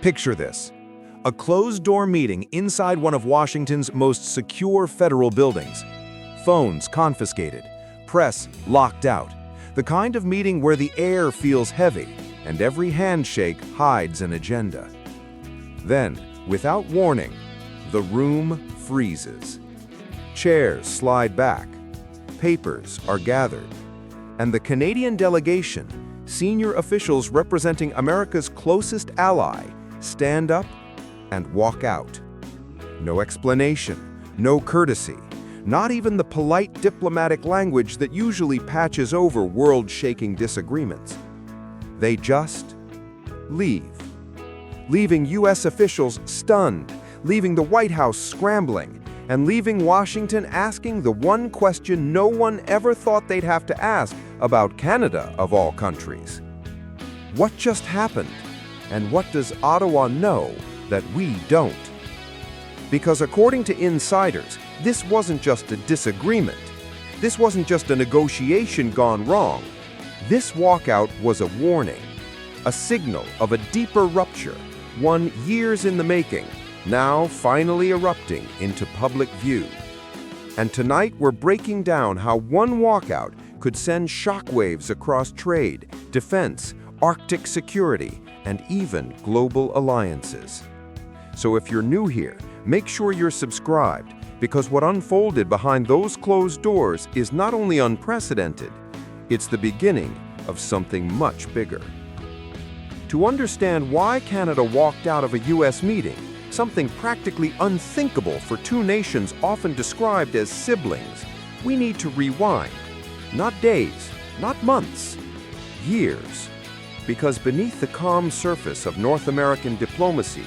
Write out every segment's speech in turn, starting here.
Picture this: a closed-door meeting inside one of Washington's most secure federal buildings. Phones confiscated, press locked out. The kind of meeting where the air feels heavy and every handshake hides an agenda. Then, without warning, the room freezes. Chairs slide back, papers are gathered, and the Canadian delegation, senior officials representing America's closest ally, stand up and walk out. No explanation, no courtesy, not even the polite diplomatic language that usually patches over world-shaking disagreements. They just leave, leaving U.S. officials stunned, leaving the White House scrambling, and leaving Washington asking the one question no one ever thought they'd have to ask about Canada, of all countries. What just happened? And what does Ottawa know that we don't? Because according to insiders, this wasn't just a disagreement. This wasn't just a negotiation gone wrong. This walkout was a warning, a signal of a deeper rupture, one years in the making, now finally erupting into public view. And tonight we're breaking down how one walkout could send shockwaves across trade, defense, Arctic security, and even global alliances. So if you're new here, make sure you're subscribed, because what unfolded behind those closed doors is not only unprecedented, it's the beginning of something much bigger. To understand why Canada walked out of a U.S. meeting, something practically unthinkable for two nations often described as siblings, we need to rewind. Not days, not months, years. Because beneath the calm surface of North American diplomacy,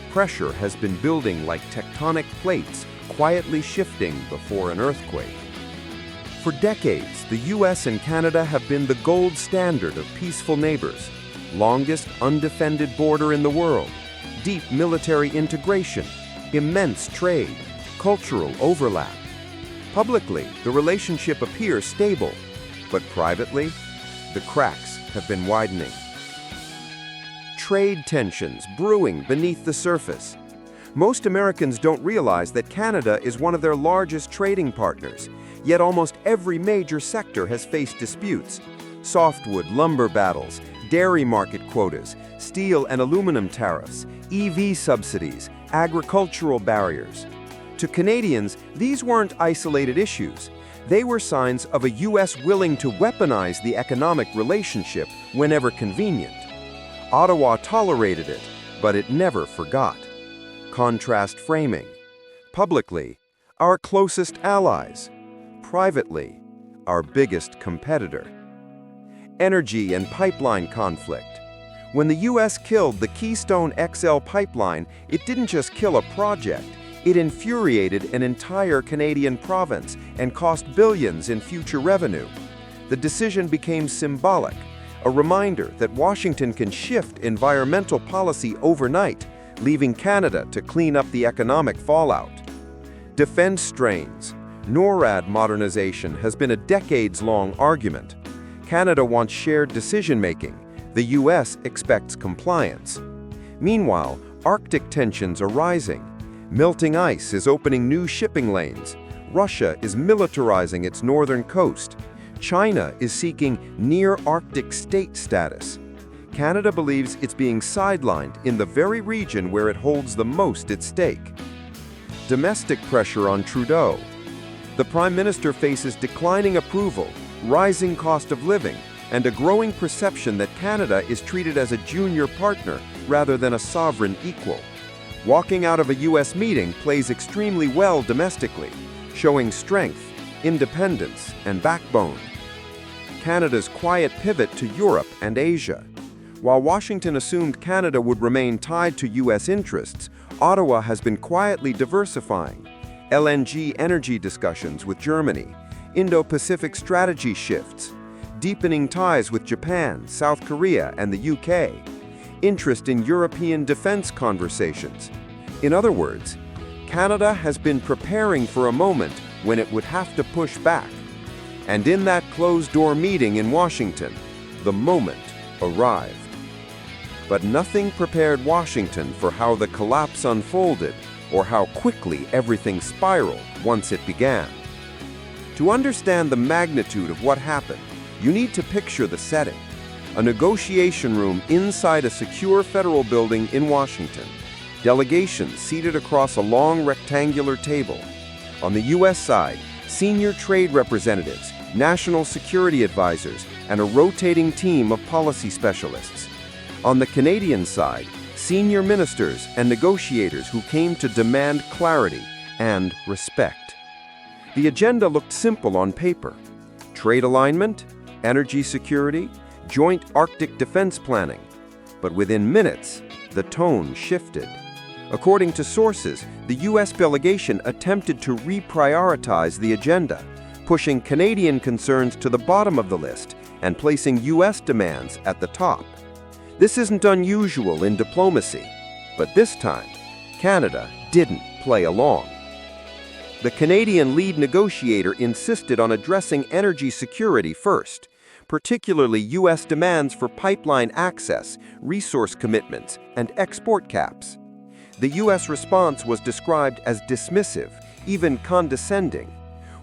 pressure has been building like tectonic plates, quietly shifting before an earthquake. For decades, the US and Canada have been the gold standard of peaceful neighbors, longest undefended border in the world, deep military integration, immense trade, cultural overlap. Publicly, the relationship appears stable, but privately, the cracks have been widening. Trade tensions brewing beneath the surface. Most Americans don't realize that Canada is one of their largest trading partners, yet almost every major sector has faced disputes. Softwood lumber battles, dairy market quotas, steel and aluminum tariffs, EV subsidies, agricultural barriers. To Canadians, these weren't isolated issues. They were signs of a U.S. willing to weaponize the economic relationship whenever convenient. Ottawa tolerated it, but it never forgot. Contrast framing. Publicly, our closest allies. Privately, our biggest competitor. Energy and pipeline conflict. When the U.S. killed the Keystone XL pipeline, it didn't just kill a project, it infuriated an entire Canadian province and cost billions in future revenue. The decision became symbolic, a reminder that Washington can shift environmental policy overnight, leaving Canada to clean up the economic fallout. Defense strains. NORAD modernization has been a decades-long argument. Canada wants shared decision-making. The U.S. expects compliance. Meanwhile, Arctic tensions are rising. Melting ice is opening new shipping lanes. Russia is militarizing its northern coast. China is seeking near-Arctic state status. Canada believes it's being sidelined in the very region where it holds the most at stake. Domestic pressure on Trudeau. The Prime Minister faces declining approval, rising cost of living, and a growing perception that Canada is treated as a junior partner rather than a sovereign equal. Walking out of a U.S. meeting plays extremely well domestically, showing strength, independence, and backbone. Canada's quiet pivot to Europe and Asia. While Washington assumed Canada would remain tied to U.S. interests, Ottawa has been quietly diversifying. LNG energy discussions with Germany, Indo-Pacific strategy shifts, deepening ties with Japan, South Korea, and the UK, interest in European defense conversations. In other words, Canada has been preparing for a moment when it would have to push back. And in that closed-door meeting in Washington, the moment arrived. But nothing prepared Washington for how the collapse unfolded or how quickly everything spiraled once it began. To understand the magnitude of what happened, you need to picture the setting: a negotiation room inside a secure federal building in Washington. Delegations seated across a long rectangular table. On the U.S. side, senior trade representatives, national security advisors, and a rotating team of policy specialists. On the Canadian side, senior ministers and negotiators who came to demand clarity and respect. The agenda looked simple on paper: trade alignment, energy security, joint Arctic defense planning. But within minutes, the tone shifted. According to sources, the U.S. delegation attempted to reprioritize the agenda, pushing Canadian concerns to the bottom of the list and placing U.S. demands at the top. This isn't unusual in diplomacy, but this time, Canada didn't play along. The Canadian lead negotiator insisted on addressing energy security first, particularly U.S. demands for pipeline access, resource commitments, and export caps. The U.S. response was described as dismissive, even condescending.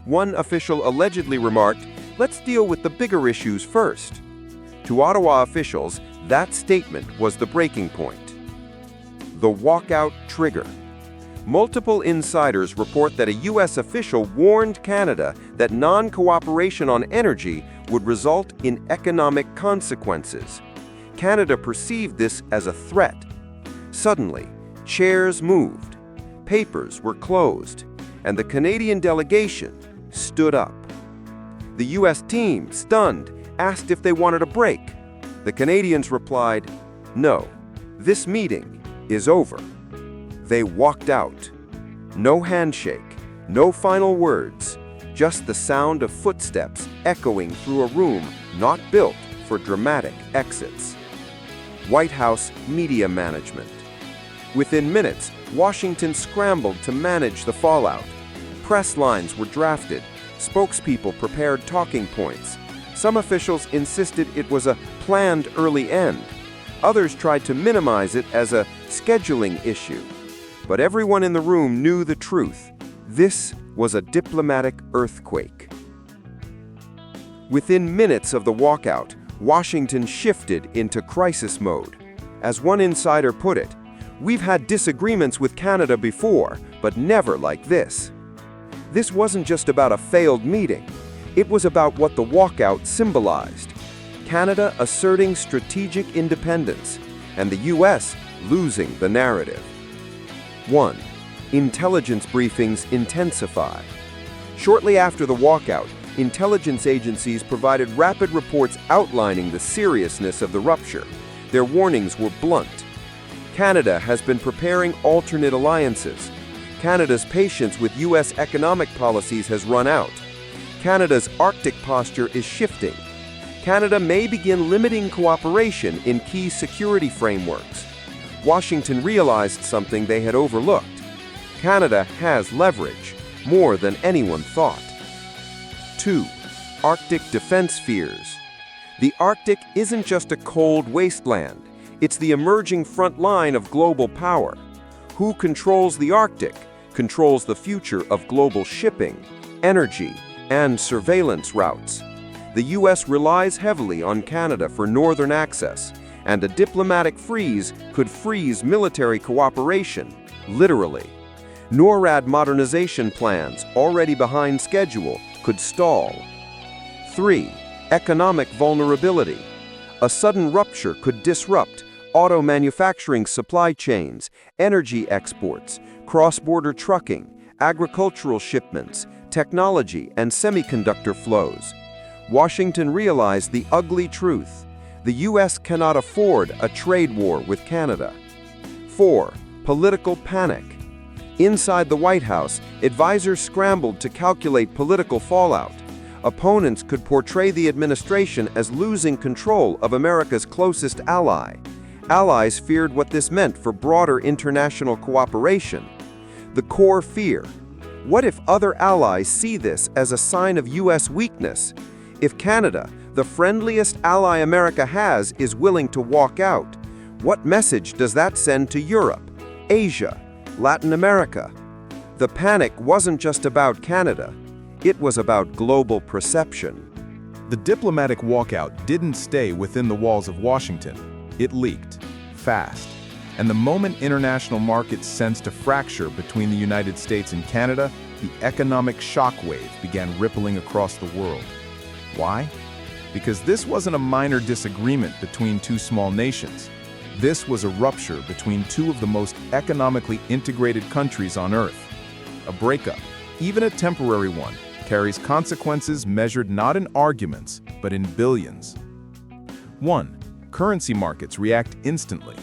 One official allegedly remarked, "Let's deal with the bigger issues first." To Ottawa officials, that statement was the breaking point. The walkout trigger. Multiple insiders report that a U.S. official warned Canada that non-cooperation on energy would result in economic consequences. Canada perceived this as a threat. Suddenly, chairs moved, papers were closed, and the Canadian delegation stood up. The U.S. team, stunned, asked if they wanted a break. The Canadians replied, "No, this meeting is over." They walked out. No handshake, no final words, just the sound of footsteps echoing through a room not built for dramatic exits. White House media management. Within minutes, Washington scrambled to manage the fallout. Press lines were drafted, spokespeople prepared talking points. Some officials insisted it was a planned early end. Others tried to minimize it as a scheduling issue. But everyone in the room knew the truth. This was a diplomatic earthquake. Within minutes of the walkout, Washington shifted into crisis mode. As one insider put it, "We've had disagreements with Canada before, but never like this." This wasn't just about a failed meeting. It was about what the walkout symbolized: Canada asserting strategic independence, and the U.S. losing the narrative. 1. Intelligence briefings intensify. Shortly after the walkout, intelligence agencies provided rapid reports outlining the seriousness of the rupture. Their warnings were blunt. Canada has been preparing alternate alliances. Canada's patience with U.S. economic policies has run out. Canada's Arctic posture is shifting. Canada may begin limiting cooperation in key security frameworks. Washington realized something they had overlooked. Canada has leverage, more than anyone thought. 2. Arctic defense fears. The Arctic isn't just a cold wasteland. It's the emerging front line of global power. Who controls the Arctic controls the future of global shipping, energy, and surveillance routes. The U.S. relies heavily on Canada for northern access, and a diplomatic freeze could freeze military cooperation, literally. NORAD modernization plans, already behind schedule, could stall. 3. Economic vulnerability. A sudden rupture could disrupt auto manufacturing supply chains, energy exports, cross-border trucking, agricultural shipments, technology, and semiconductor flows. Washington realized the ugly truth: the U.S. cannot afford a trade war with Canada. 4. Political panic. Inside the White House, advisors scrambled to calculate political fallout. Opponents could portray the administration as losing control of America's closest ally. Allies feared what this meant for broader international cooperation. The core fear: what if other allies see this as a sign of U.S. weakness? If Canada, the friendliest ally America has, is willing to walk out, What message does that send to Europe, Asia, Latin America? The panic wasn't just about Canada. It was about global perception. The diplomatic walkout didn't stay within the walls of Washington. It leaked, fast. And the moment international markets sensed a fracture between the United States and Canada, the economic shockwave began rippling across the world. Why? Because this wasn't a minor disagreement between two small nations. This was a rupture between two of the most economically integrated countries on Earth. A breakup, even a temporary one, carries consequences measured not in arguments, but in billions. 1. Currency markets react instantly.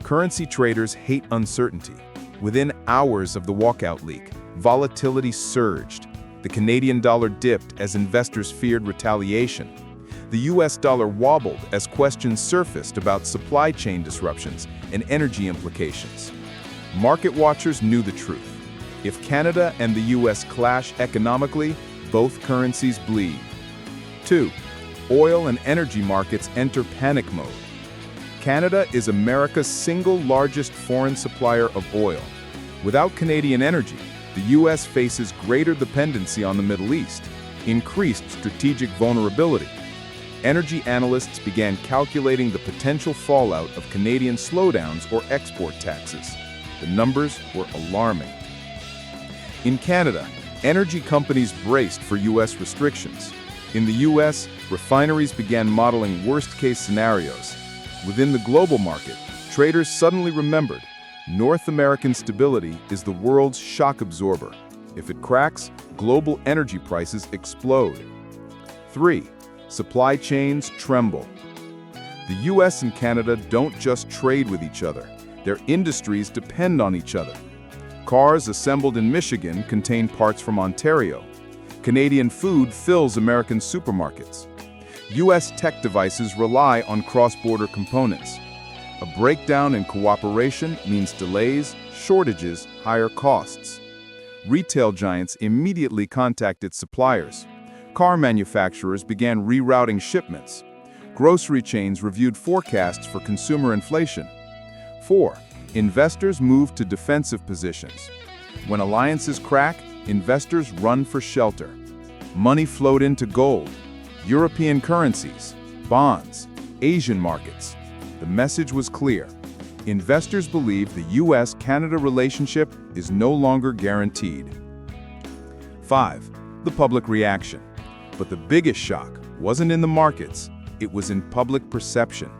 Currency traders hate uncertainty. Within hours of the walkout leak, volatility surged. The Canadian dollar dipped as investors feared retaliation. The US dollar wobbled as questions surfaced about supply chain disruptions and energy implications. Market watchers knew the truth. If Canada and the US clash economically, both currencies bleed. 2. Oil and energy markets enter panic mode. Canada is America's single largest foreign supplier of oil. Without Canadian energy, the US faces greater dependency on the Middle East, increased strategic vulnerability. Energy analysts began calculating the potential fallout of Canadian slowdowns or export taxes. The numbers were alarming. In Canada, energy companies braced for US restrictions. In the US, refineries began modeling worst-case scenarios. Within the global market, traders suddenly remembered, North American stability is the world's shock absorber. If it cracks, global energy prices explode. 3. Supply chains tremble. The US and Canada don't just trade with each other. Their industries depend on each other. Cars assembled in Michigan contain parts from Ontario. Canadian food fills American supermarkets. US tech devices rely on cross-border components. A breakdown in cooperation means delays, shortages, higher costs. Retail giants immediately contacted suppliers. Car manufacturers began rerouting shipments. Grocery chains reviewed forecasts for consumer inflation. 4. Investors moved to defensive positions. When alliances crack, investors run for shelter. Money flowed into gold, European currencies, bonds, Asian markets. The message was clear. Investors believe the US-Canada relationship is no longer guaranteed. 5. The public reaction. But the biggest shock wasn't in the markets, it was in public perception.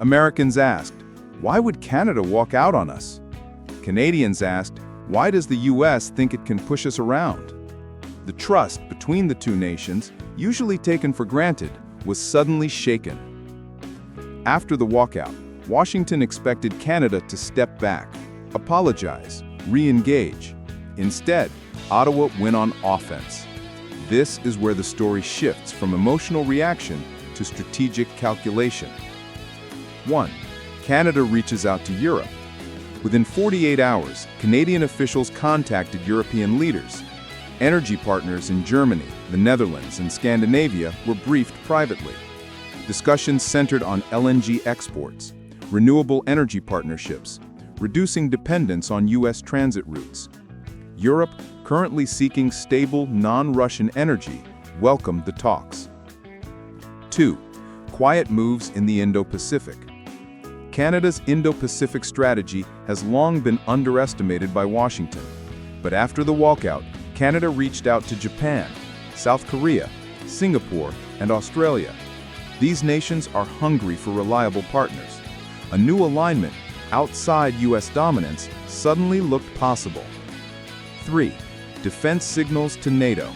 Americans asked, why would Canada walk out on us? Canadians asked, why does the US think it can push us around? The trust between the two nations, usually taken for granted, was suddenly shaken. After the walkout, Washington expected Canada to step back, apologize, re-engage. Instead, Ottawa went on offense. This is where the story shifts from emotional reaction to strategic calculation. 1. Canada reaches out to Europe. Within 48 hours, Canadian officials contacted European leaders. Energy partners in Germany, the Netherlands, and Scandinavia were briefed privately. Discussions centered on LNG exports, renewable energy partnerships, reducing dependence on US transit routes. Europe, currently seeking stable, non-Russian energy, welcomed the talks. 2. Quiet moves in the Indo-Pacific. Canada's Indo-Pacific strategy has long been underestimated by Washington. But after the walkout, Canada reached out to Japan, South Korea, Singapore, and Australia. These nations are hungry for reliable partners. A new alignment, outside US dominance, suddenly looked possible. 3. Defense signals to NATO.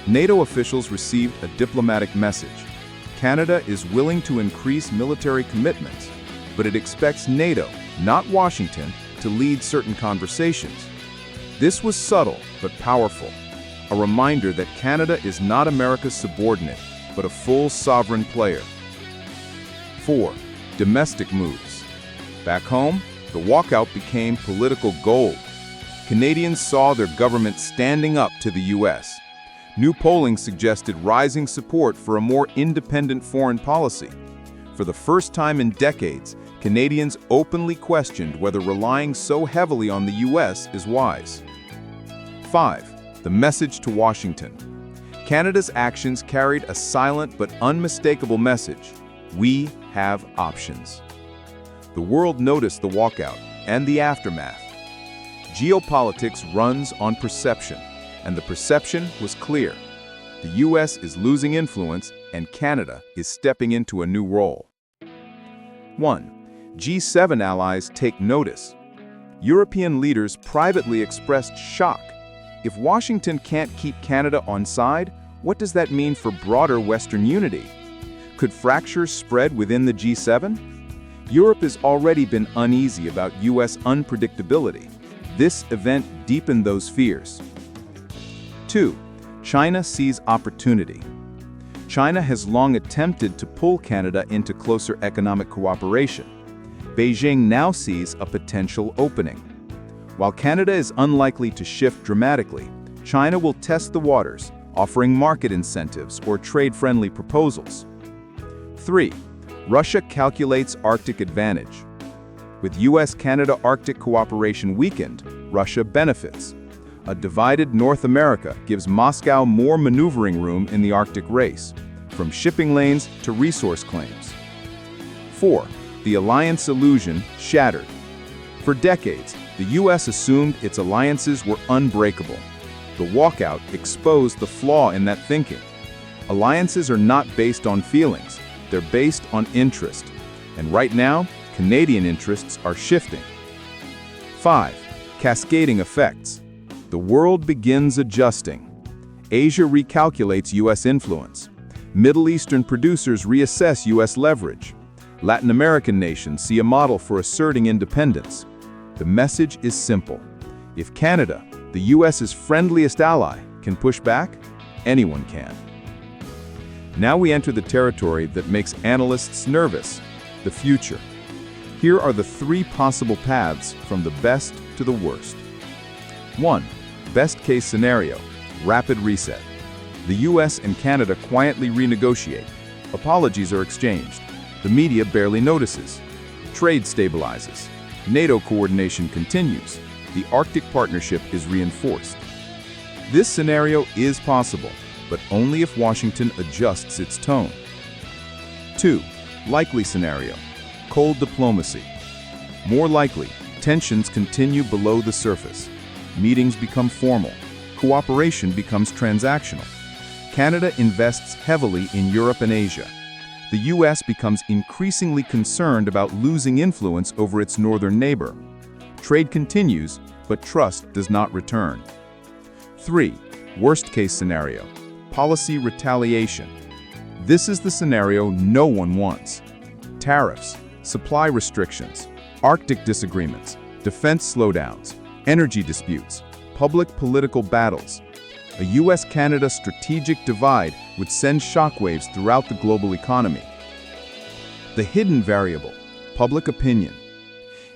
NATO officials received a diplomatic message. Canada is willing to increase military commitments, but it expects NATO, not Washington, to lead certain conversations. This was subtle but powerful, a reminder that Canada is not America's subordinate, but a full sovereign player. 4. Domestic moves. Back home, the walkout became political gold. Canadians saw their government standing up to the US. New polling suggested rising support for a more independent foreign policy. For the first time in decades, Canadians openly questioned whether relying so heavily on the US is wise. 5. The message to Washington. Canada's actions carried a silent but unmistakable message: we have options. The world noticed the walkout and the aftermath. Geopolitics runs on perception, and the perception was clear. The US is losing influence, and Canada is stepping into a new role. 1. G7 allies take notice. European leaders privately expressed shock. If Washington can't keep Canada on side, what does that mean for broader Western unity? Could fractures spread within the G7? Europe has already been uneasy about US unpredictability. This event deepened those fears. 2. China sees opportunity. China has long attempted to pull Canada into closer economic cooperation. Beijing now sees a potential opening. While Canada is unlikely to shift dramatically, China will test the waters, offering market incentives or trade-friendly proposals. 3. Russia calculates Arctic advantage. With US-Canada Arctic cooperation weakened, Russia benefits. A divided North America gives Moscow more maneuvering room in the Arctic race, from shipping lanes to resource claims. 4. The alliance illusion shattered. For decades, the US assumed its alliances were unbreakable. The walkout exposed the flaw in that thinking. Alliances are not based on feelings, they're based on interest. And right now, Canadian interests are shifting. 5. Cascading effects. The world begins adjusting. Asia recalculates US influence. Middle Eastern producers reassess US leverage. Latin American nations see a model for asserting independence. The message is simple. If Canada, the US's friendliest ally, can push back, anyone can. Now we enter the territory that makes analysts nervous: the future. Here are the 3 possible paths from the best to the worst. 1. Best case scenario: rapid reset. The US and Canada quietly renegotiate. Apologies are exchanged. The media barely notices. Trade stabilizes. NATO coordination continues. The Arctic Partnership is reinforced. This scenario is possible, but only if Washington adjusts its tone. 2. Likely scenario: cold diplomacy. More likely, tensions continue below the surface. Meetings become formal. Cooperation becomes transactional. Canada invests heavily in Europe and Asia. The US becomes increasingly concerned about losing influence over its northern neighbor. Trade continues, but trust does not return. 3. Worst-case scenario: policy retaliation. This is the scenario no one wants. Tariffs, supply restrictions, Arctic disagreements, defense slowdowns, energy disputes, public political battles. A US-Canada strategic divide would send shockwaves throughout the global economy. The hidden variable: public opinion.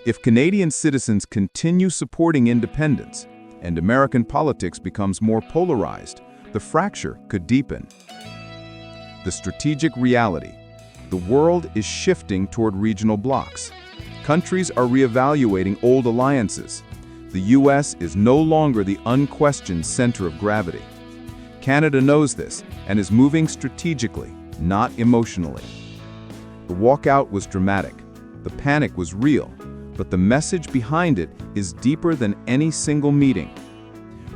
If Canadian citizens continue supporting independence and American politics becomes more polarized, the fracture could deepen. The strategic reality: the world is shifting toward regional blocs. Countries are reevaluating old alliances. The US is no longer the unquestioned center of gravity. Canada knows this and is moving strategically, not emotionally. The walkout was dramatic. The panic was real, but the message behind it is deeper than any single meeting.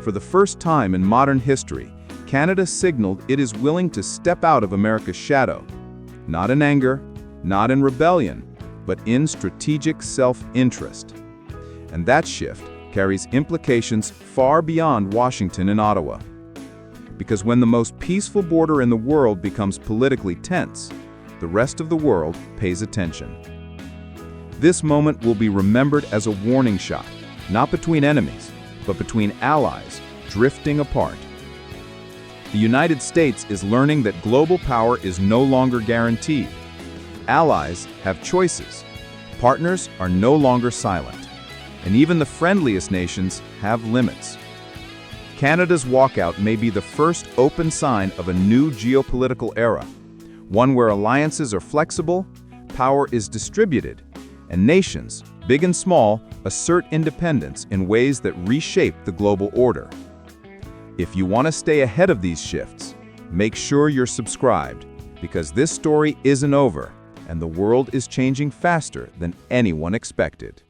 For the first time in modern history, Canada signaled it is willing to step out of America's shadow. Not in anger, not in rebellion, but in strategic self-interest. And that shift carries implications far beyond Washington and Ottawa. Because when the most peaceful border in the world becomes politically tense, the rest of the world pays attention. This moment will be remembered as a warning shot, not between enemies, but between allies drifting apart. The United States is learning that global power is no longer guaranteed. Allies have choices. Partners are no longer silent. And even the friendliest nations have limits. Canada's walkout may be the first open sign of a new geopolitical era, one where alliances are flexible, power is distributed, and nations, big and small, assert independence in ways that reshape the global order. If you want to stay ahead of these shifts, make sure you're subscribed, because this story isn't over, and the world is changing faster than anyone expected.